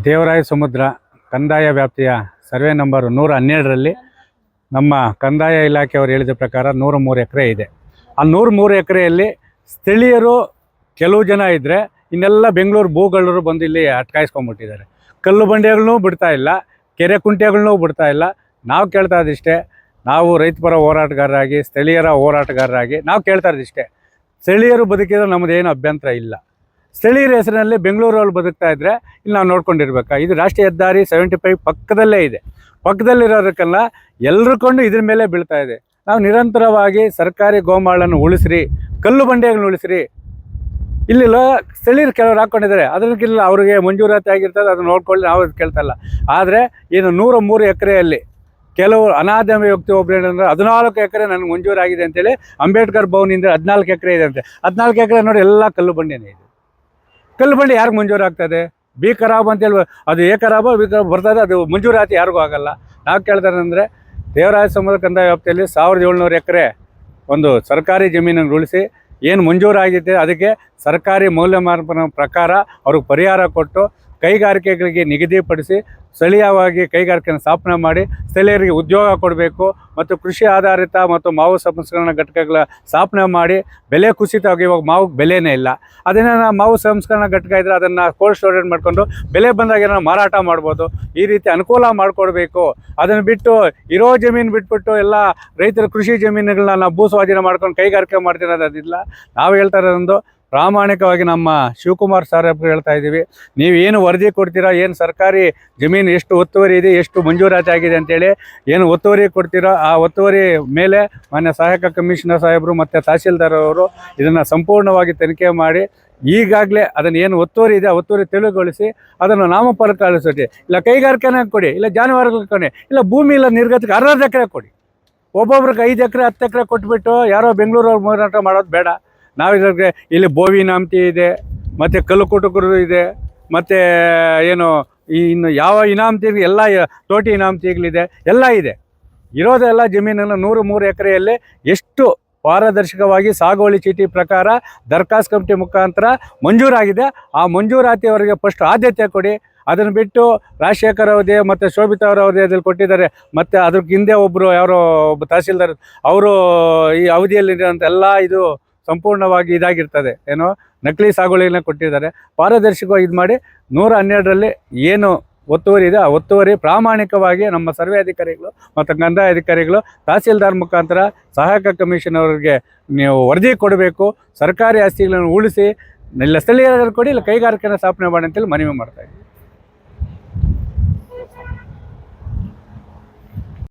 ದೇವರಾಯ ಸಮುದ್ರ ಕಂದಾಯ ವ್ಯಾಪ್ತಿಯ ಸರ್ವೆ ನಂಬರ್ 112ರಲ್ಲಿ ನಮ್ಮ ಕಂದಾಯ ಇಲಾಖೆಯವರು ಹೇಳಿದ ಪ್ರಕಾರ 103 ಎಕರೆ ಇದೆ. ಆ 103 ಎಕರೆಯಲ್ಲಿ ಸ್ಥಳೀಯರು ಕೆಲವು ಜನ ಇದ್ದರೆ ಇನ್ನೆಲ್ಲ ಬೆಂಗಳೂರು ಭೂಗಳರು ಬಂದು ಇಲ್ಲಿ ಅಟ್ಕಾಯಿಸ್ಕೊಂಡ್ಬಿಟ್ಟಿದ್ದಾರೆ. ಕಲ್ಲು ಬಂಡೆಗಳನ್ನೂ ಬಿಡ್ತಾ ಇಲ್ಲ, ಕೆರೆ ಕುಂಟೆಗಳನ್ನೂ ಬಿಡ್ತಾ ಇಲ್ಲ. ನಾವು ಕೇಳ್ತಾ ಇದ್ದಿಷ್ಟೇ, ನಾವು ರೈತಪರ ಹೋರಾಟಗಾರರಾಗಿ ಸ್ಥಳೀಯರ ಹೋರಾಟಗಾರರಾಗಿ ನಾವು ಕೇಳ್ತಾ ಇದ್ದಿಷ್ಟೇ, ಸ್ಥಳೀಯರು ಬದುಕಿದ್ರೆ ನಮ್ಮದೇನು ಅಭ್ಯಂತರ ಇಲ್ಲ. ಸ್ಥಳೀಯರ ಹೆಸರಿನಲ್ಲಿ ಬೆಂಗಳೂರಲ್ಲಿ ಬದುಕ್ತಾ ಇದ್ದರೆ ಇಲ್ಲಿ ನಾವು ನೋಡ್ಕೊಂಡಿರ್ಬೇಕಾ? ಇದು ರಾಷ್ಟ್ರೀಯ ಹೆದ್ದಾರಿ 75 ಪಕ್ಕದಲ್ಲೇ ಇದೆ. ಪಕ್ಕದಲ್ಲಿರೋದಕ್ಕೆಲ್ಲ ಎಲ್ಲರೂ ಕೊಂಡು ಇದ್ರ ಮೇಲೆ ಬೀಳ್ತಾ ಇದೆ. ನಾವು ನಿರಂತರವಾಗಿ ಸರ್ಕಾರಿ ಗೋಮಾಳನ್ನು ಉಳಿಸ್ರಿ, ಕಲ್ಲು ಬಂಡೆಗಳನ್ನ ಉಳಿಸ್ರಿ. ಇಲ್ಲಿಲ್ಲ ಸ್ಥಳೀಯರು ಕೆಲವರು ಹಾಕ್ಕೊಂಡಿದ್ದಾರೆ, ಅದಕ್ಕಿಲ್ಲ ಅವ್ರಿಗೆ ಮಂಜೂರಾತಿ ಆಗಿರ್ತದೆ, ಅದನ್ನು ನೋಡ್ಕೊಳ್ಳಿ, ನಾವು ಕೇಳ್ತಾ ಇಲ್ಲ. ಆದರೆ ಏನು 103 ಎಕರೆಯಲ್ಲಿ ಕೆಲವು ಅನಾದ್ಯಮ ವ್ಯಕ್ತಿ ಒಬ್ಬರು ಏನಂದ್ರೆ 14 ಎಕರೆ ನನಗೆ ಮಂಜೂರಾಗಿದೆ ಅಂತೇಳಿ ಅಂಬೇಡ್ಕರ್ ಭವನಿಂದ 14 ಎಕರೆ ಇದೆ ಅಂತೆ. 14 ಎಕರೆ ನೋಡಿ ಎಲ್ಲ ಕಲ್ಲು ಬಂಡೆನೇ ಇದೆ. ಕಲ್ಲು ಬಂಡೆ ಯಾರಿಗೆ ಮಂಜೂರಾಗ್ತದೆ? ಬಿ ಖರಾಬ್ ಅಂತೇಳಿ ಅದು ಎ ಖರಾಬ್ ಬಿ ಖರಾಬ್ ಬರ್ತದೆ, ಅದು ಮಂಜೂರಾತಿ ಯಾರಿಗೂ ಆಗಲ್ಲ. ನಾವು ಕೇಳ್ತಾರೆ ಅಂದರೆ ದೇವರಾಯ ಸಮುದ್ರ ಕಂದಾಯ ವ್ಯಾಪ್ತಿಯಲ್ಲಿ 1700 ಎಕರೆ ಒಂದು ಸರ್ಕಾರಿ ಜಮೀನನ್ನು ಉಳಿಸಿ ಏನು ಮಂಜೂರಾಗಿದೆ ಅದಕ್ಕೆ ಸರ್ಕಾರಿ ಮೌಲ್ಯಮಾಪನ ಪ್ರಕಾರ ಅವ್ರಿಗೆ ಪರಿಹಾರ ಕೊಟ್ಟು ಕೈಗಾರಿಕೆಗಳಿಗೆ ನಿಗದಿಪಡಿಸಿ ಸ್ಥಳೀಯವಾಗಿ ಕೈಗಾರಿಕೆಯನ್ನು ಸ್ಥಾಪನೆ ಮಾಡಿ ಸ್ಥಳೀಯರಿಗೆ ಉದ್ಯೋಗ ಕೊಡಬೇಕು. ಮತ್ತು ಕೃಷಿ ಆಧಾರಿತ ಮತ್ತು ಮಾವು ಸಂಸ್ಕರಣಾ ಘಟಕಗಳ ಸ್ಥಾಪನೆ ಮಾಡಿ ಬೆಲೆ ಕುಸಿತವಾಗಿ ಇವಾಗ ಮಾವು ಬೆಲೆನೇ ಇಲ್ಲ. ಅದನ್ನು ಮಾವು ಸಂಸ್ಕರಣಾ ಘಟಕ ಇದ್ದರೆ ಅದನ್ನು ಕೋಲ್ಡ್ ಸ್ಟೋರೇಜ್ ಮಾಡಿಕೊಂಡು ಬೆಲೆ ಬಂದಾಗ ಏನೋ ಮಾರಾಟ ಮಾಡ್ಬೋದು. ಈ ರೀತಿ ಅನುಕೂಲ ಮಾಡಿಕೊಡ್ಬೇಕು. ಅದನ್ನು ಬಿಟ್ಟು ಇರೋ ಜಮೀನು ಬಿಟ್ಬಿಟ್ಟು ಎಲ್ಲ ರೈತರ ಕೃಷಿ ಜಮೀನುಗಳನ್ನ ನಾವು ಭೂ ಸ್ವಾಧೀನ ಮಾಡ್ಕೊಂಡು ಕೈಗಾರಿಕೆ ಮಾಡ್ತಿರೋದಿಲ್ಲ. ನಾವು ಹೇಳ್ತಾ ಇರೋದೊಂದು ಪ್ರಾಮಾಣಿಕವಾಗಿ ನಮ್ಮ ಶಿವಕುಮಾರ್ ಸಾಹೇಬ್ರು ಹೇಳ್ತಾ ಇದ್ದೀವಿ, ನೀವು ಏನು ವರದಿ ಕೊಡ್ತೀರಾ, ಏನು ಸರ್ಕಾರಿ ಜಮೀನು ಎಷ್ಟು ಒತ್ತುವರಿ ಇದೆ, ಎಷ್ಟು ಮಂಜೂರಾತಿ ಆಗಿದೆ ಅಂತೇಳಿ ಏನು ಒತ್ತುವರಿ ಕೊಡ್ತೀರೋ ಆ ಒತ್ತುವರಿ ಮೇಲೆ ಮಾನ್ಯ ಸಹಾಯಕ ಕಮಿಷನರ್ ಸಾಹೇಬರು ಮತ್ತು ತಹಸೀಲ್ದಾರ್ ಅವರು ಇದನ್ನು ಸಂಪೂರ್ಣವಾಗಿ ತನಿಖೆ ಮಾಡಿ ಈಗಾಗಲೇ ಅದನ್ನು ಏನು ಒತ್ತುವರಿ ಇದೆ ಆ ಒತ್ತುವರಿ ತೆಳುಗೊಳಿಸಿ ಅದನ್ನು ನಾಮಫಲಕ ಇಲ್ಲ ಕೈಗಾರಿಕೆನ ಕೊಡಿ, ಇಲ್ಲ ಜಾನುವಾರುಗಳಿಗೆ ಕೊಡಿ, ಇಲ್ಲ ಭೂಮಿ ಇಲ್ಲ ನಿರ್ಗತಿಗೆ 60 ಎಕರೆ ಕೊಡಿ. ಒಬ್ಬೊಬ್ರಿಗೆ 5 ಎಕರೆ 10 ಎಕರೆ ಕೊಟ್ಬಿಟ್ಟು ಯಾರೋ ಬೆಂಗಳೂರವ್ರು ಮಾರಾಟ ಮಾಡೋದು ಬೇಡ. ನಾವು ಇದಕ್ಕೆ ಇಲ್ಲಿ ಬೋವಿ ನಾಮತಿ ಇದೆ, ಮತ್ತು ಕಲ್ಲು ಕುಟುಕರು ಇದೆ, ಮತ್ತು ಏನು ಇನ್ನು ಯಾವ ಇನಾಮತಿಗಳು ಎಲ್ಲ ತೋಟಿ ಇನಾಮತಿಗಳಿದೆ, ಎಲ್ಲ ಇದೆ. ಇರೋದೆಲ್ಲ ಜಮೀನನ್ನು 103 ಎಕರೆಯಲ್ಲಿ ಎಷ್ಟು ಪಾರದರ್ಶಕವಾಗಿ ಸಾಗುವಳಿ ಚೀಟಿ ಪ್ರಕಾರ ದರ್ಖಾಸ್ತು ಕಮಿಟಿ ಮುಖಾಂತರ ಮಂಜೂರಾಗಿದೆ. ಆ ಮಂಜೂರಾತಿಯವರಿಗೆ ಫಸ್ಟ್ ಆದ್ಯತೆ ಕೊಡಿ. ಅದನ್ನು ಬಿಟ್ಟು ರಾಜಶೇಖರ್ ಅವಧಿ ಮತ್ತು ಶೋಭಿತಾ ಅವರ ಅವಧಿಯಲ್ಲಿ ಕೊಟ್ಟಿದ್ದಾರೆ. ಮತ್ತು ಅದಕ್ಕೆ ಹಿಂದೆ ಒಬ್ಬರು ಯಾರೋ ಒಬ್ಬ ತಹಸೀಲ್ದಾರ್ ಅವರು ಈ ಅವಧಿಯಲ್ಲಿರೋಂಥ ಎಲ್ಲ ಇದು ಸಂಪೂರ್ಣವಾಗಿ ಇದಾಗಿರ್ತದೆ, ಏನೋ ನಕಲಿ ಸಾಗುವಳಿನ ಕೊಟ್ಟಿದ್ದಾರೆ. ಪಾರದರ್ಶಕವಾಗಿ ಇದು ಮಾಡಿ 112ರಲ್ಲಿ ಏನು ಒತ್ತುವರಿ ಇದೆ ಆ ಒತ್ತುವರಿ ಪ್ರಾಮಾಣಿಕವಾಗಿ ನಮ್ಮ ಸರ್ವೆ ಅಧಿಕಾರಿಗಳು ಮತ್ತು ಕಂದಾಯ ಅಧಿಕಾರಿಗಳು ತಹಸೀಲ್ದಾರ್ ಮುಖಾಂತರ ಸಹಾಯಕ ಕಮಿಷನ್ ಅವರಿಗೆ ನೀವು ವರದಿ ಕೊಡಬೇಕು. ಸರ್ಕಾರಿ ಆಸ್ತಿಗಳನ್ನು ಉಳಿಸಿ, ಇಲ್ಲ ಸ್ಥಳೀಯರು ಕೊಡಿ, ಇಲ್ಲ ಕೈಗಾರಿಕೆನ ಸ್ಥಾಪನೆ ಮಾಡಿ ಅಂತೇಳಿ ಮನವಿ ಮಾಡ್ತಾಯಿದ್ದೀವಿ.